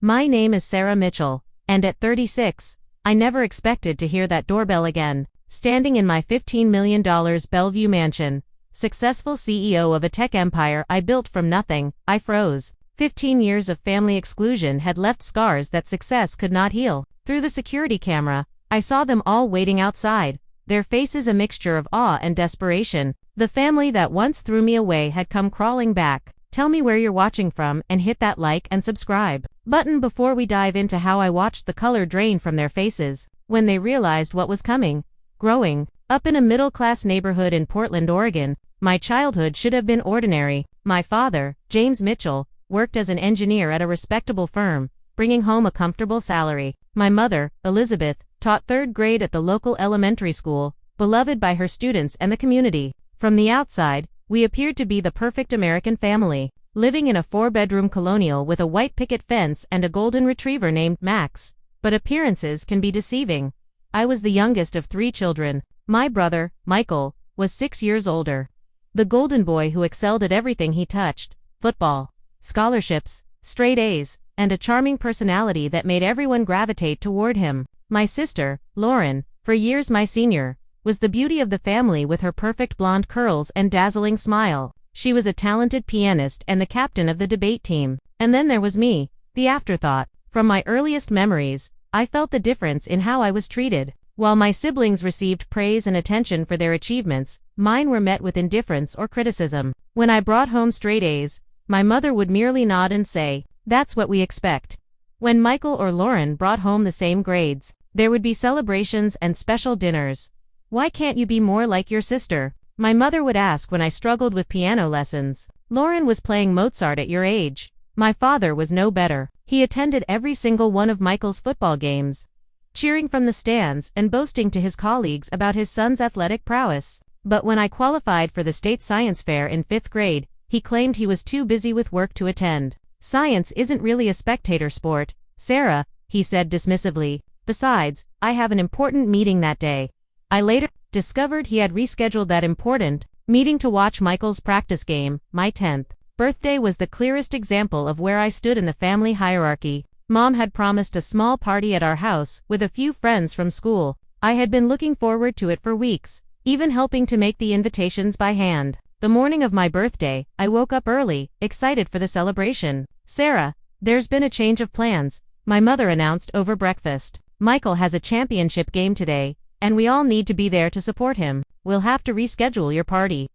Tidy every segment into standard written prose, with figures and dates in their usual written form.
My name is Sarah Mitchell, and at 36, I never expected to hear that doorbell again. Standing in my $15 million Bellevue mansion, successful CEO of a tech empire I built from nothing, I froze. 15 years of family exclusion had left scars that success could not heal. Through the security camera, I saw them all waiting outside, their faces a mixture of awe and desperation. The family that once threw me away had come crawling back. Tell me where you're watching from and hit that like and subscribe button before we dive into how I watched the color drain from their faces when they realized what was coming. Growing up in a middle-class neighborhood in Portland, Oregon, my childhood should have been ordinary. My father, James Mitchell, worked as an engineer at a respectable firm, bringing home a comfortable salary. My mother, Elizabeth, taught 3rd grade at the local elementary school, beloved by her students and the community. From the outside, we appeared to be the perfect American family, living in a 4-bedroom colonial with a white picket fence and a golden retriever named Max. But appearances can be deceiving. I was the youngest of 3 children. My brother, Michael, was 6 years older. The golden boy who excelled at everything he touched: football, scholarships, straight A's, and a charming personality that made everyone gravitate toward him. My sister, Lauren, for years my senior, was the beauty of the family with her perfect blonde curls and dazzling smile. She was a talented pianist and the captain of the debate team. And then there was me, the afterthought. From my earliest memories, I felt the difference in how I was treated. While my siblings received praise and attention for their achievements, mine were met with indifference or criticism. When I brought home straight A's, my mother would merely nod and say, "That's what we expect." When Michael or Lauren brought home the same grades, there would be celebrations and special dinners. "Why can't you be more like your sister?" my mother would ask when I struggled with piano lessons. Lauren was playing Mozart at your age. My father was no better. He attended every single one of Michael's football games, cheering from the stands and boasting to his colleagues about his son's athletic prowess. But when I qualified for the state science fair in 5th grade, he claimed he was too busy with work to attend. "Science isn't really a spectator sport, Sarah," he said dismissively. "Besides, I have an important meeting that day." I later discovered he had rescheduled that important meeting to watch Michael's practice game. My 10th birthday was the clearest example of where I stood in the family hierarchy. Mom had promised a small party at our house with a few friends from school. I had been looking forward to it for weeks, even helping to make the invitations by hand. The morning of my birthday, I woke up early, excited for the celebration. "Sarah, there's been a change of plans," my mother announced over breakfast. "Michael has a championship game today, and we all need to be there to support him. We'll have to reschedule your party."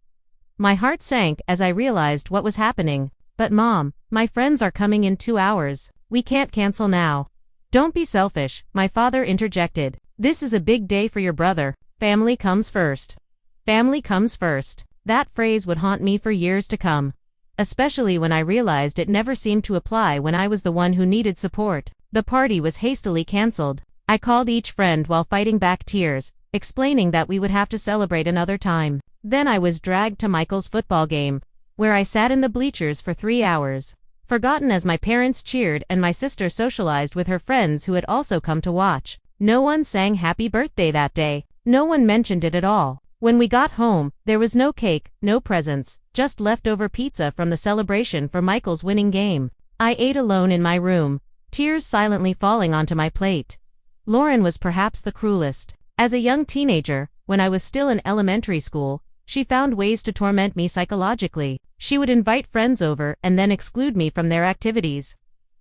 My heart sank as I realized what was happening. "But Mom, my friends are coming in 2 hours. We can't cancel now." "Don't be selfish," my father interjected. "This is a big day for your brother. Family comes first." Family comes first. That phrase would haunt me for years to come, especially when I realized it never seemed to apply when I was the one who needed support. The party was hastily canceled. I called each friend while fighting back tears, explaining that we would have to celebrate another time. Then I was dragged to Michael's football game, where I sat in the bleachers for 3 hours, forgotten as my parents cheered and my sister socialized with her friends who had also come to watch. No one sang happy birthday that day. No one mentioned it at all. When we got home, there was no cake, no presents, just leftover pizza from the celebration for Michael's winning game. I ate alone in my room, tears silently falling onto my plate. Lauren was perhaps the cruelest. As a young teenager, when I was still in elementary school, she found ways to torment me psychologically. She would invite friends over and then exclude me from their activities,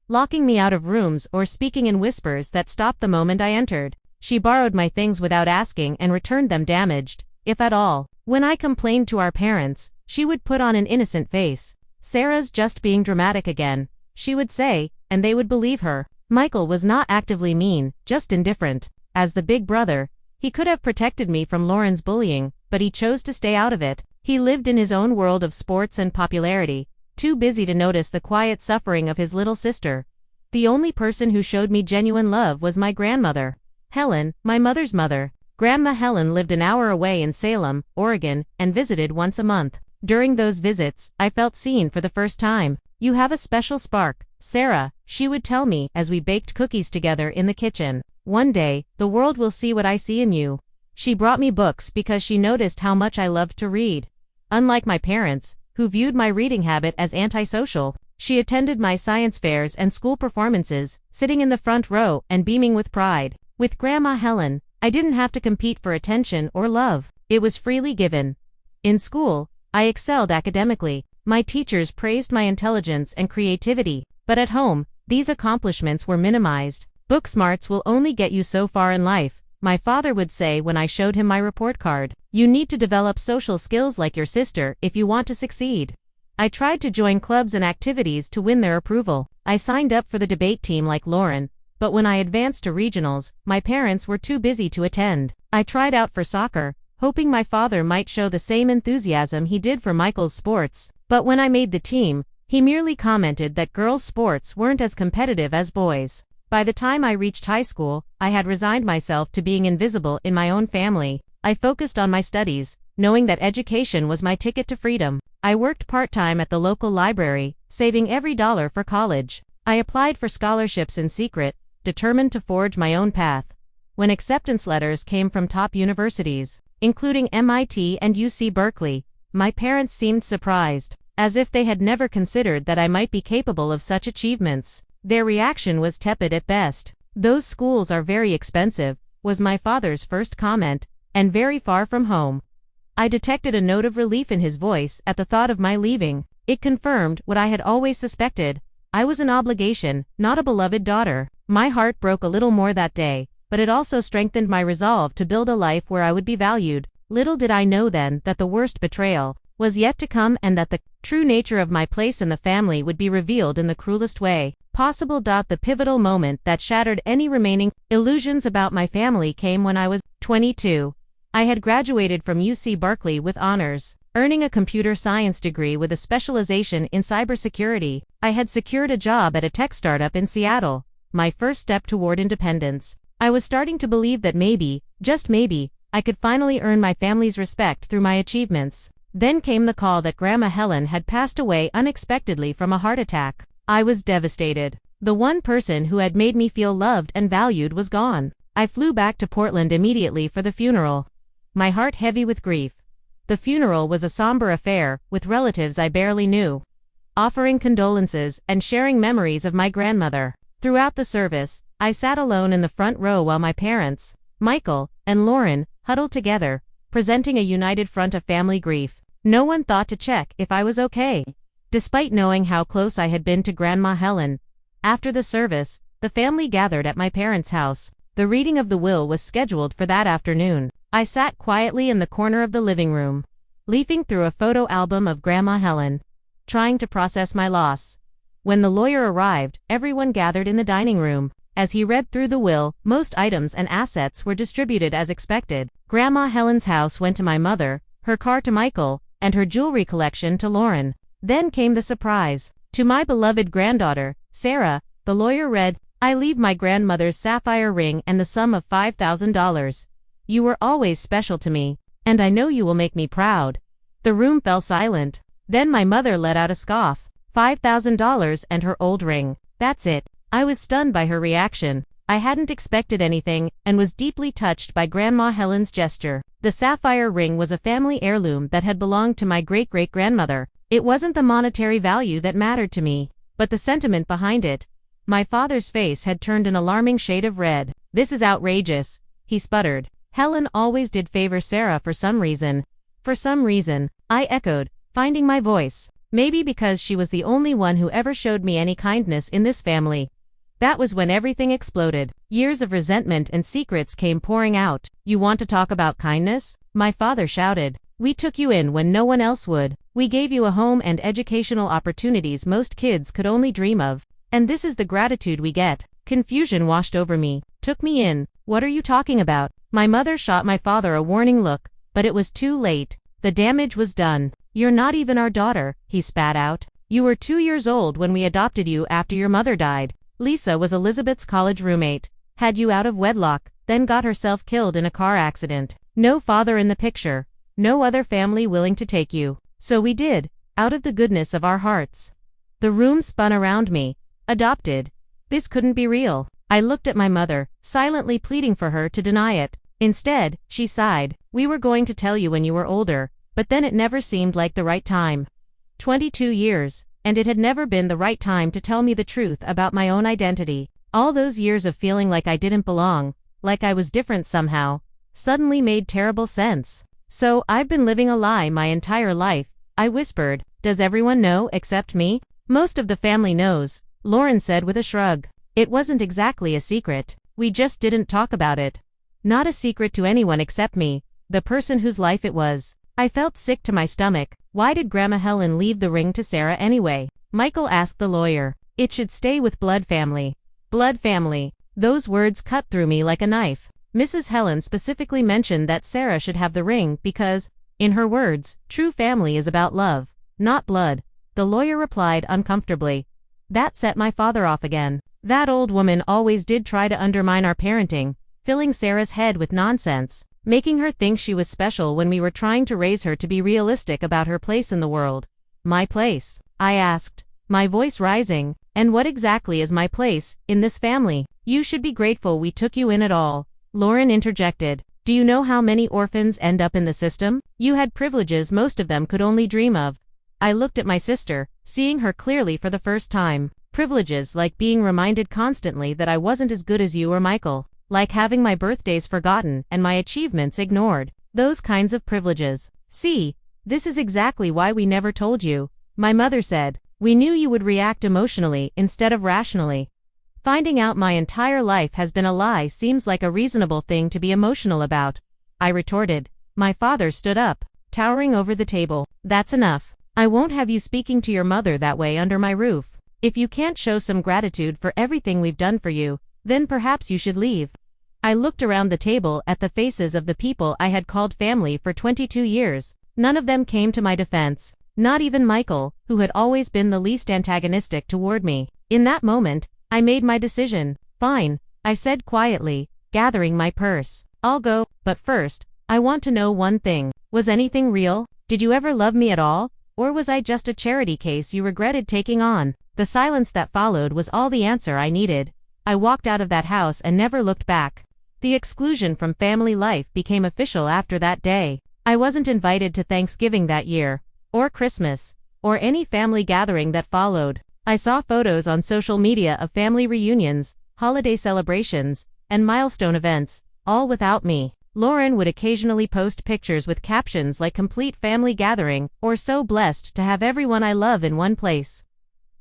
locking me out of rooms or speaking in whispers that stopped the moment I entered. She borrowed my things without asking and returned them damaged, if at all. When I complained to our parents, she would put on an innocent face. "Sarah's just being dramatic again," she would say, and they would believe her. Michael was not actively mean, just indifferent. As the big brother, he could have protected me from Lauren's bullying, but he chose to stay out of it. He lived in his own world of sports and popularity, too busy to notice the quiet suffering of his little sister. The only person who showed me genuine love was my grandmother, Helen, my mother's mother. Grandma Helen lived an hour away in Salem, Oregon, and visited once a month. During those visits, I felt seen for the first time. "You have a special spark, Sarah," she would tell me as we baked cookies together in the kitchen. "One day, the world will see what I see in you." She brought me books because she noticed how much I loved to read. Unlike my parents, who viewed my reading habit as antisocial, She attended my science fairs and school performances, sitting in the front row and beaming with pride. With Grandma Helen, I didn't have to compete for attention or love. It was freely given. In school, I excelled academically. My teachers praised my intelligence and creativity. But at home, these accomplishments were minimized. Book smarts will only get you so far in life, my father would say when I showed him my report card. You need to develop social skills like your sister if you want to succeed. I tried to join clubs and activities to win their approval. I signed up for the debate team like Lauren, but when I advanced to regionals, my parents were too busy to attend. I tried out for soccer, hoping my father might show the same enthusiasm he did for Michael's sports. But when I made the team, he merely commented that girls' sports weren't as competitive as boys'. By the time I reached high school, I had resigned myself to being invisible in my own family. I focused on my studies, knowing that education was my ticket to freedom. I worked part-time at the local library, saving every dollar for college. I applied for scholarships in secret, determined to forge my own path. When acceptance letters came from top universities, including MIT and UC Berkeley, my parents seemed surprised, as if they had never considered that I might be capable of such achievements. Their reaction was tepid at best. "Those schools are very expensive," was my father's first comment, "and very far from home." I detected a note of relief in his voice at the thought of my leaving. It confirmed what I had always suspected. I was an obligation, not a beloved daughter. My heart broke a little more that day, but it also strengthened my resolve to build a life where I would be valued. Little did I know then that the worst betrayal was yet to come and that the true nature of my place in the family would be revealed in the cruelest way possible. The pivotal moment that shattered any remaining illusions about my family came when I was 22. I had graduated from UC Berkeley with honors, earning a computer science degree with a specialization in cybersecurity. I had secured a job at a tech startup in Seattle, my first step toward independence. I was starting to believe that maybe, just maybe, I could finally earn my family's respect through my achievements. Then came the call that Grandma Helen had passed away unexpectedly from a heart attack. I was devastated. The one person who had made me feel loved and valued was gone. I flew back to Portland immediately for the funeral, my heart heavy with grief. The funeral was a somber affair, with relatives I barely knew, offering condolences and sharing memories of my grandmother. Throughout the service, I sat alone in the front row while my parents, Michael and Lauren, huddled together, presenting a united front of family grief. No one thought to check if I was okay. Despite knowing how close I had been to Grandma Helen, after the service, the family gathered at my parents' house. The reading of the will was scheduled for that afternoon. I sat quietly in the corner of the living room, leafing through a photo album of Grandma Helen, trying to process my loss. When the lawyer arrived, everyone gathered in the dining room. As he read through the will, most items and assets were distributed as expected. Grandma Helen's house went to my mother, her car to Michael, and her jewelry collection to Lauren. Then came the surprise. To my beloved granddaughter, Sarah, the lawyer read, "I leave my grandmother's sapphire ring and the sum of $5,000. You were always special to me, and I know you will make me proud." The room fell silent. Then my mother let out a scoff. $5,000 and her old ring. That's it. I was stunned by her reaction. I hadn't expected anything, and was deeply touched by Grandma Helen's gesture. The sapphire ring was a family heirloom that had belonged to my great-great-grandmother. It wasn't the monetary value that mattered to me, but the sentiment behind it. My father's face had turned an alarming shade of red. "This is outrageous," he sputtered. "Helen always did favor Sarah for some reason." "For some reason," I echoed, finding my voice. "Maybe because she was the only one who ever showed me any kindness in this family." That was when everything exploded. Years of resentment and secrets came pouring out. "You want to talk about kindness?" my father shouted. "We took you in when no one else would. We gave you a home and educational opportunities most kids could only dream of. And this is the gratitude we get." Confusion washed over me. "Took me in? What are you talking about?" My mother shot my father a warning look, but it was too late. The damage was done. "You're not even our daughter," he spat out. "You were 2 years old when we adopted you after your mother died. Lisa was Elizabeth's college roommate, had you out of wedlock, then got herself killed in a car accident. No father in the picture, no other family willing to take you. So we did, out of the goodness of our hearts." The room spun around me. Adopted. This couldn't be real. I looked at my mother, silently pleading for her to deny it. Instead, she sighed. "We were going to tell you when you were older, but then it never seemed like the right time." 22 years. and it had never been the right time to tell me the truth about my own identity. All those years of feeling like I didn't belong, like I was different somehow, suddenly made terrible sense. "So, I've been living a lie my entire life," I whispered. "Does everyone know except me?" "Most of the family knows," Lauren said with a shrug. "It wasn't exactly a secret. We just didn't talk about it. Not a secret to anyone except me, the person whose life it was." I felt sick to my stomach. Why did Grandma Helen leave the ring to Sarah anyway? Michael asked the lawyer. "It should stay with blood family." Blood family. Those words cut through me like a knife. Mrs. Helen specifically mentioned that Sarah should have the ring because, in her words, true family is about love, not blood. The lawyer replied uncomfortably. That set my father off again. That old woman always did try to undermine our parenting, filling Sarah's head with nonsense, making her think she was special when we were trying to raise her to be realistic about her place in the world. "My place?" I asked, my voice rising. "And what exactly is my place in this family?" "You should be grateful we took you in at all," Lauren interjected. "Do you know how many orphans end up in the system? You had privileges most of them could only dream of." I looked at my sister, seeing her clearly for the first time. Privileges like being reminded constantly that I wasn't as good as you or Michael. Like having my birthdays forgotten and my achievements ignored. Those kinds of privileges. "See, this is exactly why we never told you," my mother said. "We knew you would react emotionally instead of rationally." Finding out my entire life has been a lie seems like a reasonable thing to be emotional about, I retorted. My father stood up, towering over the table. "That's enough. I won't have you speaking to your mother that way under my roof. If you can't show some gratitude for everything we've done for you, then perhaps you should leave." I looked around the table at the faces of the people I had called family for 22 years. None of them came to my defense. Not even Michael, who had always been the least antagonistic toward me. In that moment, I made my decision. "Fine," I said quietly, gathering my purse. "I'll go, but first, I want to know one thing. Was anything real? Did you ever love me at all? Or was I just a charity case you regretted taking on?" The silence that followed was all the answer I needed. I walked out of that house and never looked back. The exclusion from family life became official after that day. I wasn't invited to Thanksgiving that year, or Christmas, or any family gathering that followed. I saw photos on social media of family reunions, holiday celebrations, and milestone events, all without me. Lauren would occasionally post pictures with captions like "complete family gathering" or "so blessed to have everyone I love in one place."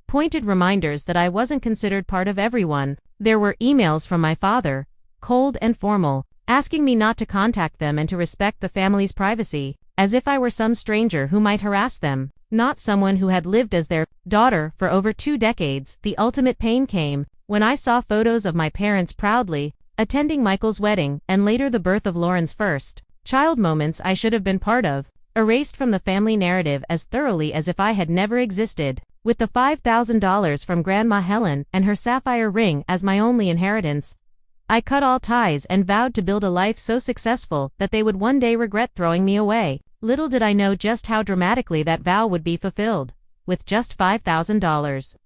Pointed reminders that I wasn't considered part of everyone. There were emails from my father, cold and formal, asking me not to contact them and to respect the family's privacy, as if I were some stranger who might harass them, not someone who had lived as their daughter for over 2 decades. The ultimate pain came when I saw photos of my parents proudly attending Michael's wedding and later the birth of Lauren's first child, moments I should have been part of, erased from the family narrative as thoroughly as if I had never existed. With the $5,000 from Grandma Helen and her sapphire ring as my only inheritance, I cut all ties and vowed to build a life so successful that they would one day regret throwing me away. Little did I know just how dramatically that vow would be fulfilled. With just $5,000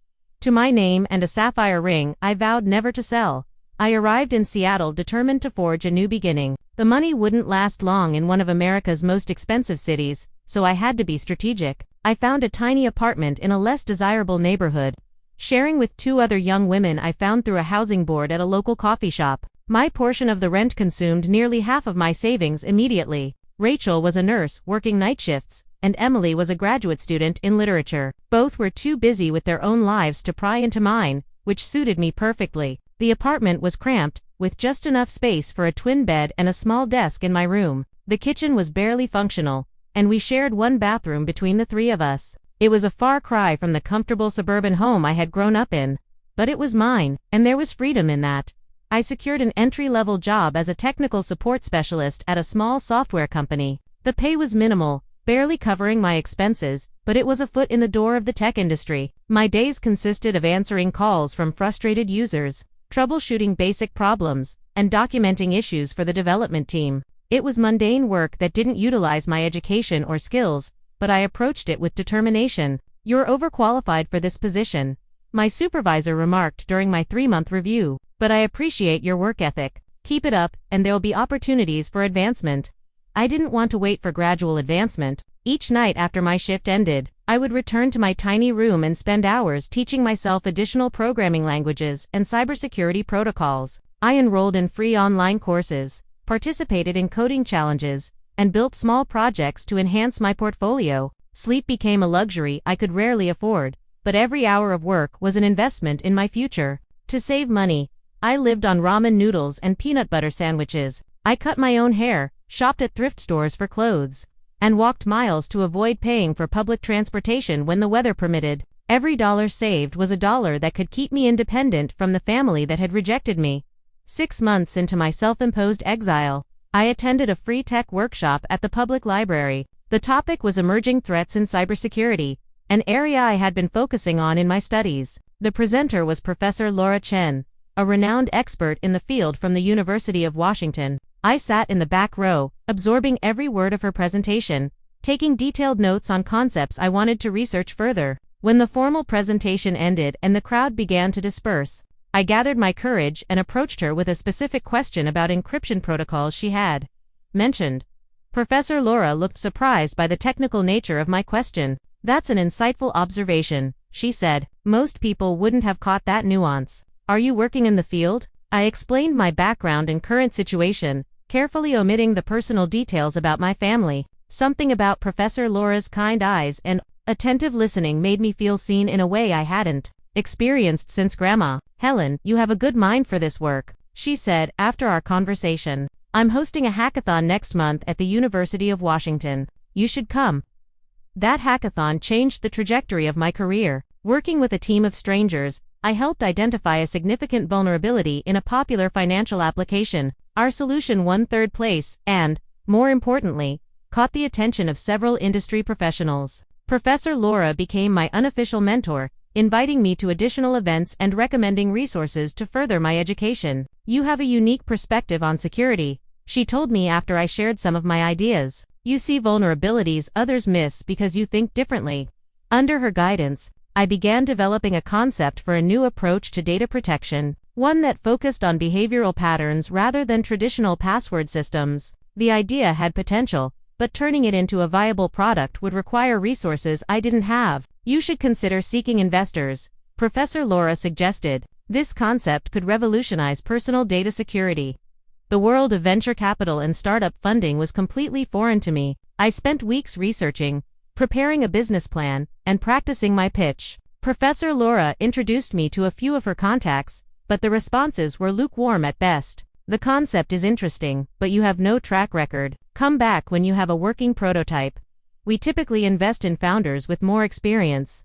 to my name and a sapphire ring I vowed never to sell, I arrived in Seattle determined to forge a new beginning. The money wouldn't last long in one of America's most expensive cities, so I had to be strategic. I found a tiny apartment in a less desirable neighborhood, sharing with 2 other young women I found through a housing board at a local coffee shop. My portion of the rent consumed nearly half of my savings immediately. Rachel was a nurse working night shifts, and Emily was a graduate student in literature. Both were too busy with their own lives to pry into mine, which suited me perfectly. The apartment was cramped, with just enough space for a twin bed and a small desk in my room. The kitchen was barely functional, and we shared one bathroom between the 3 of us. It was a far cry from the comfortable suburban home I had grown up in, but it was mine, and there was freedom in that. I secured an entry-level job as a technical support specialist at a small software company. The pay was minimal, barely covering my expenses, but it was a foot in the door of the tech industry. My days consisted of answering calls from frustrated users, troubleshooting basic problems, and documenting issues for the development team. It was mundane work that didn't utilize my education or skills, but I approached it with determination. "You're overqualified for this position," my supervisor remarked during my 3-month review, "but I appreciate your work ethic. Keep it up, and there'll be opportunities for advancement." I didn't want to wait for gradual advancement. Each night after my shift ended, I would return to my tiny room and spend hours teaching myself additional programming languages and cybersecurity protocols. I enrolled in free online courses, participated in coding challenges, and built small projects to enhance my portfolio. Sleep became a luxury I could rarely afford, but every hour of work was an investment in my future. To save money, I lived on ramen noodles and peanut butter sandwiches. I cut my own hair, shopped at thrift stores for clothes, and walked miles to avoid paying for public transportation when the weather permitted. Every dollar saved was a dollar that could keep me independent from the family that had rejected me. 6 months into my self-imposed exile, I attended a free tech workshop at the public library. The topic was emerging threats in cybersecurity, an area I had been focusing on in my studies. The presenter was Professor Laura Chen, a renowned expert in the field from the University of Washington. I sat in the back row, absorbing every word of her presentation, taking detailed notes on concepts I wanted to research further. When the formal presentation ended and the crowd began to disperse, I gathered my courage and approached her with a specific question about encryption protocols she had mentioned. Professor Laura looked surprised by the technical nature of my question. "That's an insightful observation," she said. "Most people wouldn't have caught that nuance. Are you working in the field?" I explained my background and current situation, carefully omitting the personal details about my family. Something about Professor Laura's kind eyes and attentive listening made me feel seen in a way I hadn't experienced since Grandma. "Helen, you have a good mind for this work," she said after our conversation. "I'm hosting a hackathon next month at the University of Washington. You should come." That hackathon changed the trajectory of my career. Working with a team of strangers, I helped identify a significant vulnerability in a popular financial application. Our solution won third place and, more importantly, caught the attention of several industry professionals. Professor Laura became my unofficial mentor, inviting me to additional events and recommending resources to further my education. "You have a unique perspective on security," she told me after I shared some of my ideas. "You see vulnerabilities others miss because you think differently." Under her guidance, I began developing a concept for a new approach to data protection, one that focused on behavioral patterns rather than traditional password systems. The idea had potential, but turning it into a viable product would require resources I didn't have. "You should consider seeking investors," Professor Laura suggested. "This concept could revolutionize personal data security." The world of venture capital and startup funding was completely foreign to me. I spent weeks researching, preparing a business plan, and practicing my pitch. Professor Laura introduced me to a few of her contacts, but the responses were lukewarm at best. "The concept is interesting, but you have no track record. Come back when you have a working prototype. We typically invest in founders with more experience."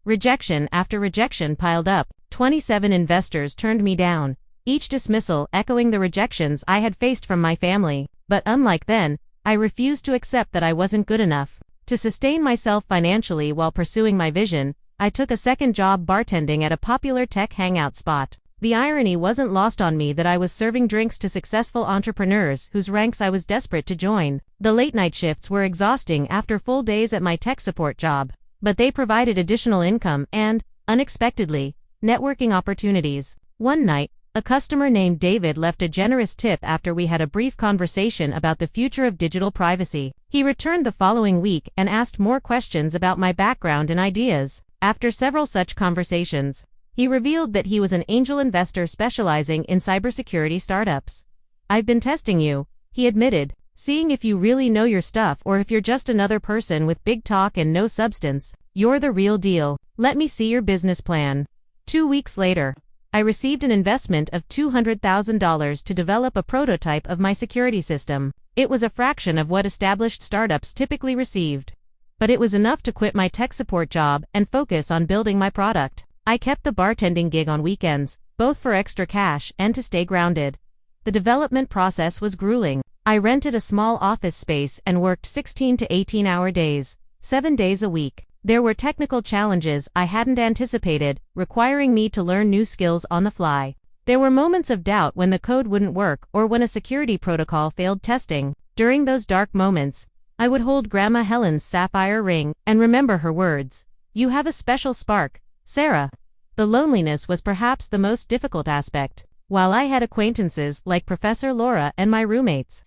Rejection after rejection piled up. 27 investors turned me down, each dismissal echoing the rejections I had faced from my family. But unlike then, I refused to accept that I wasn't good enough. To sustain myself financially while pursuing my vision, I took a second job bartending at a popular tech hangout spot. The irony wasn't lost on me that I was serving drinks to successful entrepreneurs whose ranks I was desperate to join. The late-night shifts were exhausting after full days at my tech support job, but they provided additional income and, unexpectedly, networking opportunities. One night, a customer named David left a generous tip after we had a brief conversation about the future of digital privacy. He returned the following week and asked more questions about my background and ideas. After several such conversations, he revealed that he was an angel investor specializing in cybersecurity startups. "I've been testing you," he admitted, "seeing if you really know your stuff or if you're just another person with big talk and no substance. You're the real deal. Let me see your business plan." 2 weeks later, I received an investment of $200,000 to develop a prototype of my security system. It was a fraction of what established startups typically received, but it was enough to quit my tech support job and focus on building my product. I kept the bartending gig on weekends, both for extra cash and to stay grounded. The development process was grueling. I rented a small office space and worked 16 to 18-hour days, 7 days a week. There were technical challenges I hadn't anticipated, requiring me to learn new skills on the fly. There were moments of doubt when the code wouldn't work or when a security protocol failed testing. During those dark moments, I would hold Grandma Helen's sapphire ring and remember her words, "You have a special spark, Sarah." The loneliness was perhaps the most difficult aspect. While I had acquaintances like Professor Laura and my roommates,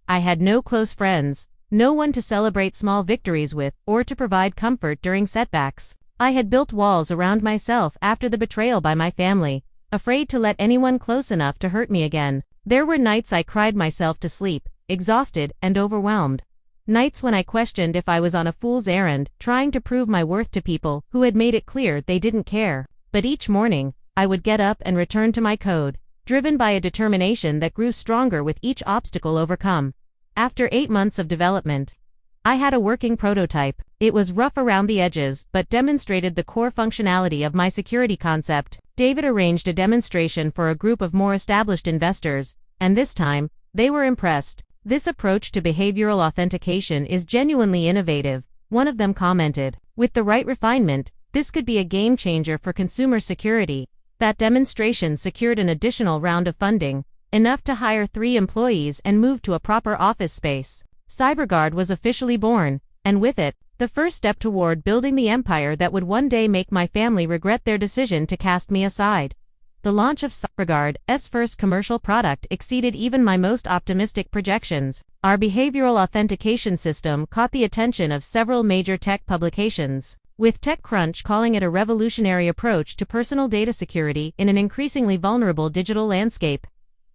I had no close friends. No one to celebrate small victories with, or to provide comfort during setbacks. I had built walls around myself after the betrayal by my family, afraid to let anyone close enough to hurt me again. There were nights I cried myself to sleep, exhausted and overwhelmed. Nights when I questioned if I was on a fool's errand, trying to prove my worth to people who had made it clear they didn't care. But each morning, I would get up and return to my code, driven by a determination that grew stronger with each obstacle overcome. After 8 months of development, I had a working prototype. It was rough around the edges, but demonstrated the core functionality of my security concept. David arranged a demonstration for a group of more established investors, and this time, they were impressed. This approach to behavioral authentication is genuinely innovative, one of them commented. With the right refinement, this could be a game changer for consumer security. That demonstration secured an additional round of funding, enough to hire 3 employees and move to a proper office space. CyberGuard was officially born, and with it, the first step toward building the empire that would one day make my family regret their decision to cast me aside. The launch of CyberGuard's first commercial product exceeded even my most optimistic projections. Our behavioral authentication system caught the attention of several major tech publications, with TechCrunch calling it a revolutionary approach to personal data security in an increasingly vulnerable digital landscape.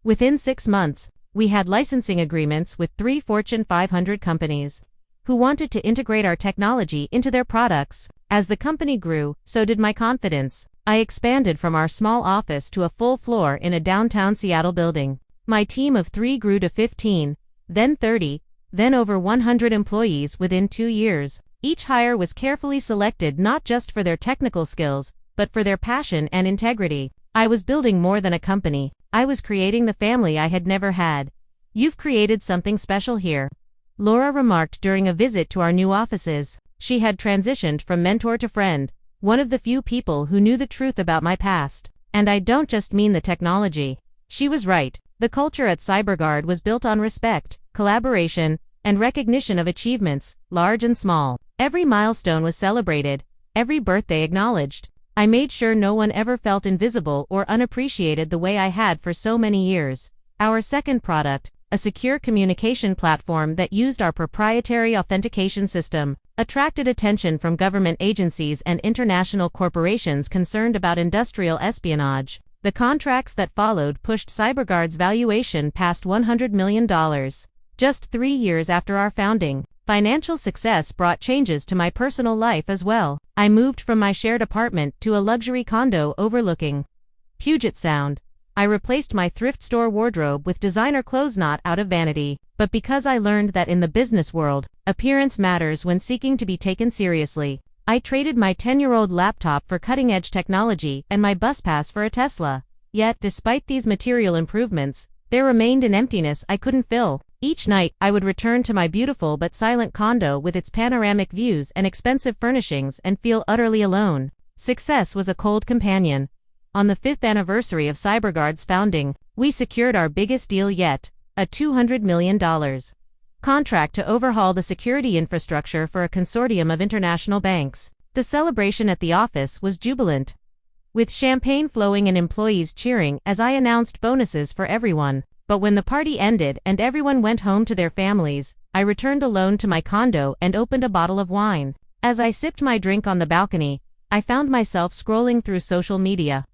Within 6 months, we had licensing agreements with 3 Fortune 500 companies who wanted to integrate our technology into their products. As the company grew, so did my confidence. I expanded from our small office to a full floor in a downtown Seattle building. My team of 3 grew to 15, then 30, then over 100 employees within 2 years. Each hire was carefully selected not just for their technical skills, but for their passion and integrity. I was building more than a company. I was creating the family I had never had. You've created something special here, Laura remarked during a visit to our new offices. She had transitioned from mentor to friend, one of the few people who knew the truth about my past. And I don't just mean the technology. She was right. The culture at CyberGuard was built on respect, collaboration, and recognition of achievements, large and small. Every milestone was celebrated, every birthday acknowledged. I made sure no one ever felt invisible or unappreciated the way I had for so many years. Our second product, a secure communication platform that used our proprietary authentication system, attracted attention from government agencies and international corporations concerned about industrial espionage. The contracts that followed pushed CyberGuard's valuation past $100 million. Just 3 years after our founding, financial success brought changes to my personal life as well. I moved from my shared apartment to a luxury condo overlooking Puget Sound. I replaced my thrift store wardrobe with designer clothes not out of vanity, but because I learned that in the business world, appearance matters when seeking to be taken seriously. I traded my 10-year-old laptop for cutting-edge technology and my bus pass for a Tesla. Yet, despite these material improvements, there remained an emptiness I couldn't fill. Each night, I would return to my beautiful but silent condo with its panoramic views and expensive furnishings and feel utterly alone. Success was a cold companion. On the 5th anniversary of CyberGuard's founding, we secured our biggest deal yet, a $200 million contract to overhaul the security infrastructure for a consortium of international banks. The celebration at the office was jubilant, with champagne flowing and employees cheering as I announced bonuses for everyone. But when the party ended and everyone went home to their families, I returned alone to my condo and opened a bottle of wine. As I sipped my drink on the balcony, I found myself scrolling through social media,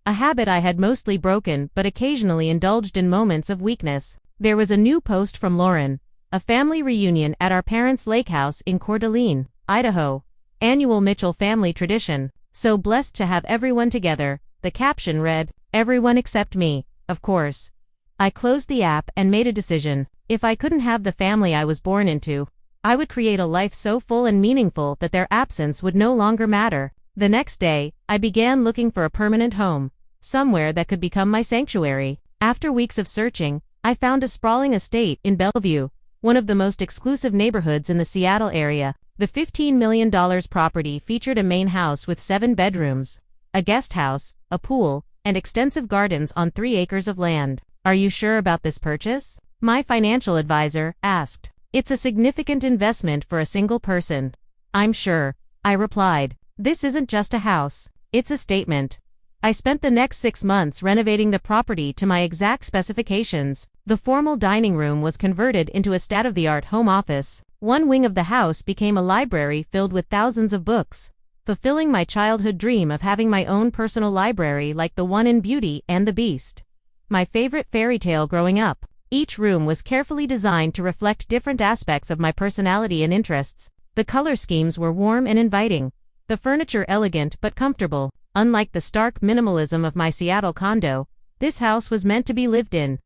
a habit I had mostly broken but occasionally indulged in moments of weakness. There was a new post from Lauren, a family reunion at our parents' lake house in Coeur d'Alene, Idaho. Annual Mitchell family tradition. So blessed to have everyone together. The caption read, "Everyone except me, of course." I closed the app and made a decision. If I couldn't have the family I was born into, I would create a life so full and meaningful that their absence would no longer matter. The next day, I began looking for a permanent home, somewhere that could become my sanctuary. After weeks of searching, I found a sprawling estate in Bellevue, one of the most exclusive neighborhoods in the Seattle area. The $15 million property featured a main house with 7 bedrooms, a guest house, a pool, and extensive gardens on 3 acres of land. "Are you sure about this purchase?" my financial advisor asked. "It's a significant investment for a single person." "I'm sure," I replied. "This isn't just a house, it's a statement." I spent the next 6 months renovating the property to my exact specifications. The formal dining room was converted into a state-of-the-art home office. One wing of the house became a library filled with thousands of books, fulfilling my childhood dream of having my own personal library like the one in Beauty and the Beast, my favorite fairy tale growing up. Each room was carefully designed to reflect different aspects of my personality and interests. The color schemes were warm and inviting, the furniture elegant but comfortable. Unlike the stark minimalism of my Seattle condo, this house was meant to be lived in,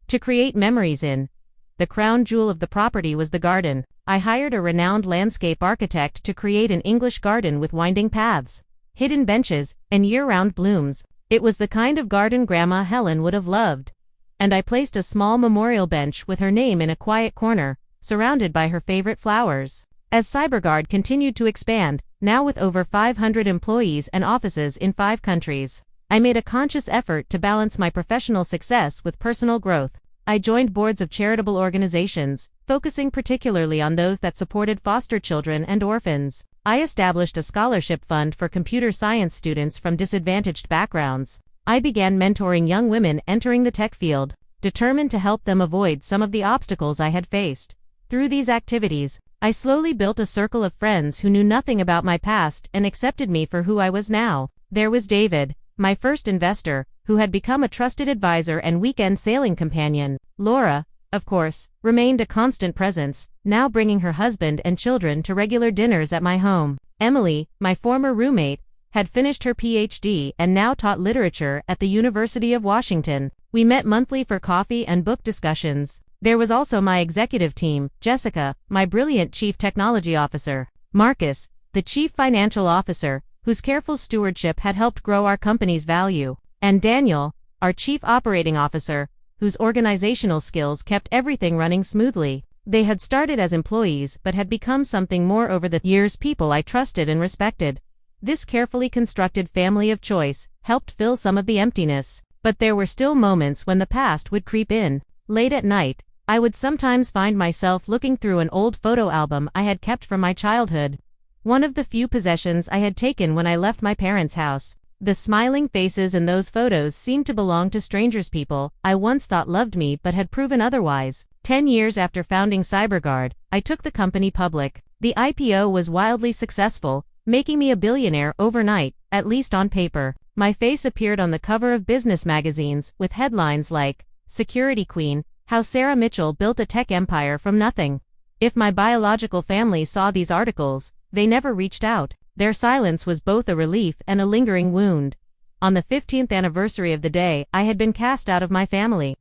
to create memories in. The crown jewel of the property was the garden. I hired a renowned landscape architect to create an English garden with winding paths, hidden benches, and year-round blooms. It was the kind of garden Grandma Helen would have loved. And I placed a small memorial bench with her name in a quiet corner, surrounded by her favorite flowers. As CyberGuard continued to expand, now with over 500 employees and offices in 5 countries, I made a conscious effort to balance my professional success with personal growth. I joined boards of charitable organizations, focusing particularly on those that supported foster children and orphans. I established a scholarship fund for computer science students from disadvantaged backgrounds. I began mentoring young women entering the tech field, determined to help them avoid some of the obstacles I had faced. Through these activities, I slowly built a circle of friends who knew nothing about my past and accepted me for who I was now. There was David, my first investor, who had become a trusted advisor and weekend sailing companion. Laura, of course, remained a constant presence, now bringing her husband and children to regular dinners at my home. Emily, my former roommate, had finished her PhD and now taught literature at the University of Washington. We met monthly for coffee and book discussions. There was also my executive team, Jessica, my brilliant chief technology officer, Marcus, the chief financial officer, whose careful stewardship had helped grow our company's value, and Daniel, our chief operating officer, whose organizational skills kept everything running smoothly. They had started as employees but had become something more over the years, people I trusted and respected. This carefully constructed family of choice helped fill some of the emptiness, but there were still moments when the past would creep in. Late at night, I would sometimes find myself looking through an old photo album I had kept from my childhood, one of the few possessions I had taken when I left my parents' house. The smiling faces in those photos seemed to belong to strangers, people I once thought loved me but had proven otherwise. 10 years after founding CyberGuard, I took the company public. The IPO was wildly successful, making me a billionaire overnight, at least on paper. My face appeared on the cover of business magazines with headlines like, "Security Queen, How Sarah Mitchell Built a Tech Empire from Nothing." If my biological family saw these articles, they never reached out. Their silence was both a relief and a lingering wound. On the 15th anniversary of the day I had been cast out of my family,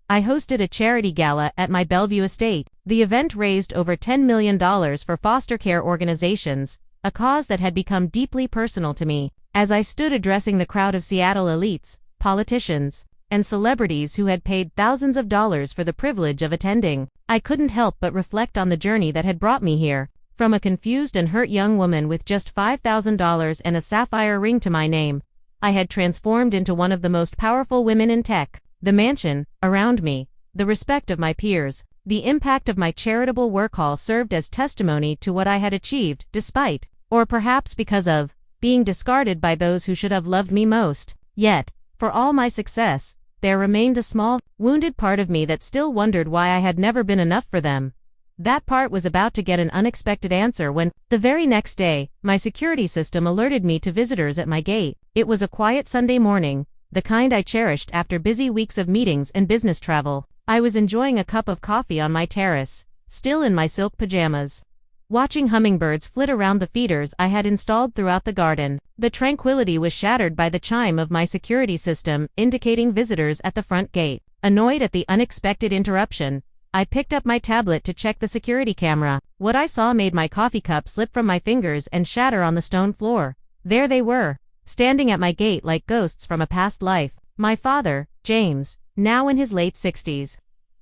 I hosted a charity gala at my Bellevue estate. The event raised over $10 million for foster care organizations, a cause that had become deeply personal to me. As I stood addressing the crowd of Seattle elites, politicians, and celebrities who had paid thousands of dollars for the privilege of attending, I couldn't help but reflect on the journey that had brought me here. From a confused and hurt young woman with just $5,000 and a sapphire ring to my name, I had transformed into one of the most powerful women in tech. The mansion, around me, the respect of my peers, the impact of my charitable work all served as testimony to what I had achieved, despite, or perhaps because of, being discarded by those who should have loved me most. Yet, for all my success, there remained a small, wounded part of me that still wondered why I had never been enough for them. That part was about to get an unexpected answer when, the very next day, my security system alerted me to visitors at my gate. It was a quiet Sunday morning, the kind I cherished after busy weeks of meetings and business travel. I was enjoying a cup of coffee on my terrace, still in my silk pajamas, watching hummingbirds flit around the feeders I had installed throughout the garden. The tranquility was shattered by the chime of my security system, indicating visitors at the front gate. Annoyed at the unexpected interruption, I picked up my tablet to check the security camera. What I saw made my coffee cup slip from my fingers and shatter on the stone floor. There they were, standing at my gate like ghosts from a past life. My father, James, now in his late 60s.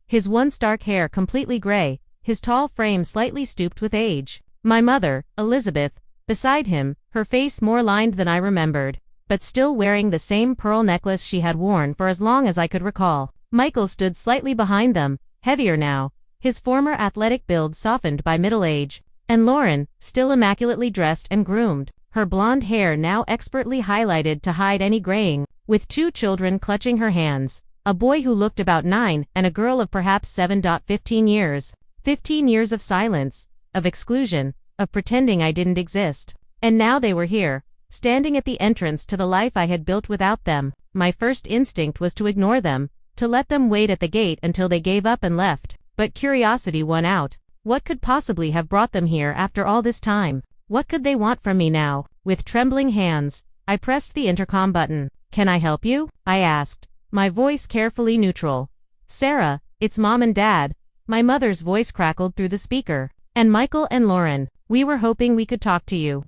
His once dark hair completely gray, his tall frame slightly stooped with age. My mother, Elizabeth, beside him, her face more lined than I remembered, but still wearing the same pearl necklace she had worn for as long as I could recall. Michael stood slightly behind them, heavier now, his former athletic build softened by middle age, and Lauren, still immaculately dressed and groomed, her blonde hair now expertly highlighted to hide any graying, with 2 children clutching her hands, a boy who looked about 9 and a girl of perhaps 7.15 years. 15 years of silence, of exclusion, of pretending I didn't exist. And now they were here, standing at the entrance to the life I had built without them. My first instinct was to ignore them, to let them wait at the gate until they gave up and left. But curiosity won out. What could possibly have brought them here after all this time? What could they want from me now? With trembling hands, I pressed the intercom button. "Can I help you?" I asked, my voice carefully neutral. "Sarah, it's Mom and Dad." My mother's voice crackled through the speaker. "And Michael and Lauren, we were hoping we could talk to you."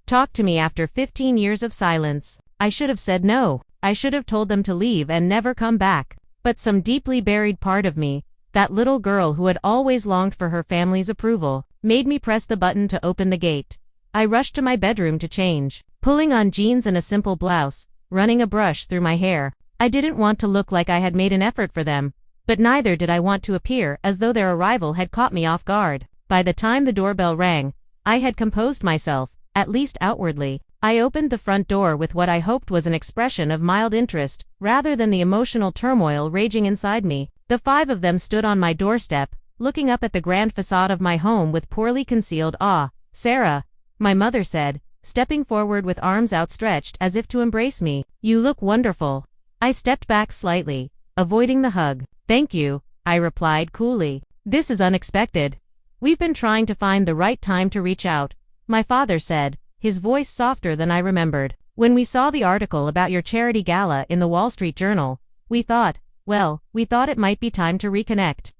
Talk to me after 15 years of silence. I should have said no. I should have told them to leave and never come back. But some deeply buried part of me, that little girl who had always longed for her family's approval, made me press the button to open the gate. I rushed to my bedroom to change, pulling on jeans and a simple blouse, running a brush through my hair. I didn't want to look like I had made an effort for them, but neither did I want to appear as though their arrival had caught me off guard. By the time the doorbell rang, I had composed myself, at least outwardly. I opened the front door with what I hoped was an expression of mild interest, rather than the emotional turmoil raging inside me. The 5 of them stood on my doorstep, looking up at the grand facade of my home with poorly concealed awe. "Sarah," my mother said, stepping forward with arms outstretched as if to embrace me. "You look wonderful." I stepped back slightly, avoiding the hug. "Thank you," I replied coolly. "This is unexpected. We've been trying to find the right time to reach out," my father said, his voice softer than I remembered. "When we saw the article about your charity gala in the Wall Street Journal, we thought it might be time to reconnect."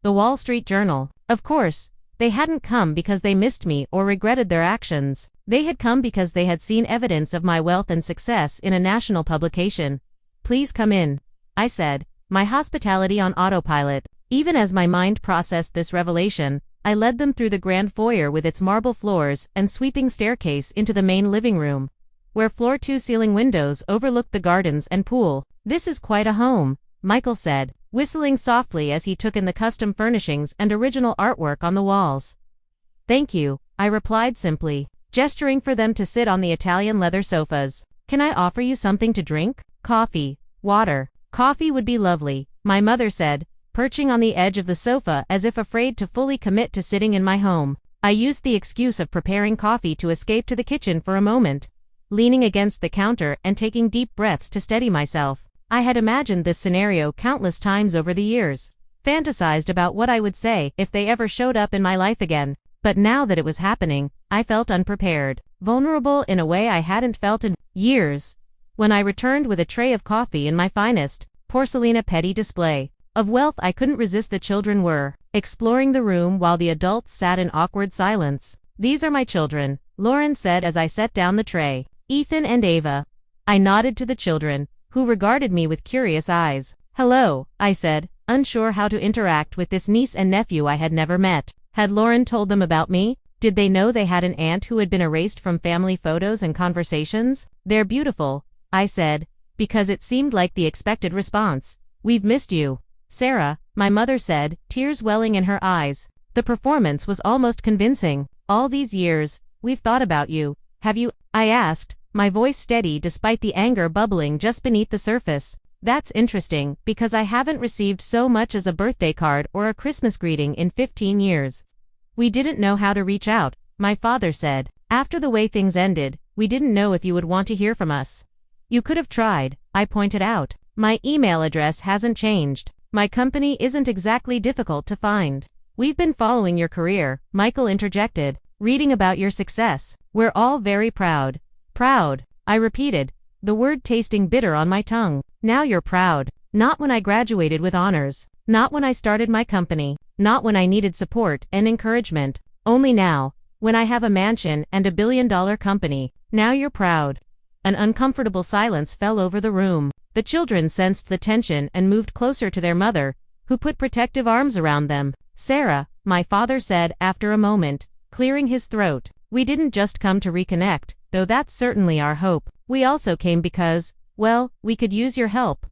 The Wall Street Journal. Of course, they hadn't come because they missed me or regretted their actions. They had come because they had seen evidence of my wealth and success in a national publication. "Please come in," I said, my hospitality on autopilot. Even as my mind processed this revelation, I led them through the grand foyer with its marble floors and sweeping staircase into the main living room, where floor-to-ceiling windows overlooked the gardens and pool. "This is quite a home," Michael said, whistling softly as he took in the custom furnishings and original artwork on the walls. "Thank you," I replied simply, gesturing for them to sit on the Italian leather sofas. "Can I offer you something to drink? Coffee, water?" "Coffee would be lovely," my mother said, perching on the edge of the sofa as if afraid to fully commit to sitting in my home. I used the excuse of preparing coffee to escape to the kitchen for a moment, leaning against the counter and taking deep breaths to steady myself. I had imagined this scenario countless times over the years, fantasized about what I would say if they ever showed up in my life again. But now that it was happening, I felt unprepared, vulnerable in a way I hadn't felt in years. When I returned with a tray of coffee in my finest porcelain petty display of wealth, I couldn't resist. The children were exploring the room while the adults sat in awkward silence. "These are my children," Lauren said as I set down the tray. "Ethan and Ava." I nodded to the children, who regarded me with curious eyes. "Hello," I said, unsure how to interact with this niece and nephew I had never met. Had Lauren told them about me? Did they know they had an aunt who had been erased from family photos and conversations? "They're beautiful," I said, because it seemed like the expected response. "We've missed you." "Sarah," my mother said, tears welling in her eyes. The performance was almost convincing. "All these years, we've thought about you. Have you?" I asked, my voice steady despite the anger bubbling just beneath the surface. "That's interesting, because I haven't received so much as a birthday card or a Christmas greeting in 15 years. We didn't know how to reach out," my father said. "After the way things ended, we didn't know if you would want to hear from us." "You could have tried," I pointed out. "My email address hasn't changed. My company isn't exactly difficult to find." "We've been following your career," Michael interjected, "reading about your success. We're all very proud." "Proud," I repeated, the word tasting bitter on my tongue. "Now you're proud." "Not when I graduated with honors. Not when I started my company. Not when I needed support and encouragement. Only now, when I have a mansion and a billion-dollar company. Now you're proud." An uncomfortable silence fell over the room. The children sensed the tension and moved closer to their mother, who put protective arms around them. "Sarah," my father said after a moment, clearing his throat, "we didn't just come to reconnect, though that's certainly our hope. We also came because, well, we could use your help."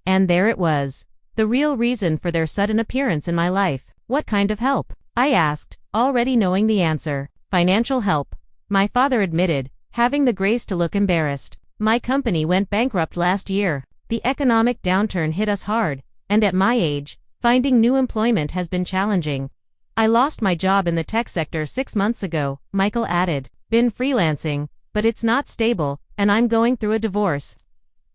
And there it was, the real reason for their sudden appearance in my life. "What kind of help?" I asked, already knowing the answer. "Financial help," my father admitted, having the grace to look embarrassed. My company went bankrupt last year. The economic downturn hit us hard, and at my age, finding new employment has been challenging. I lost my job in the tech sector 6 months ago, Michael added. Been freelancing, but it's not stable, and I'm going through a divorce.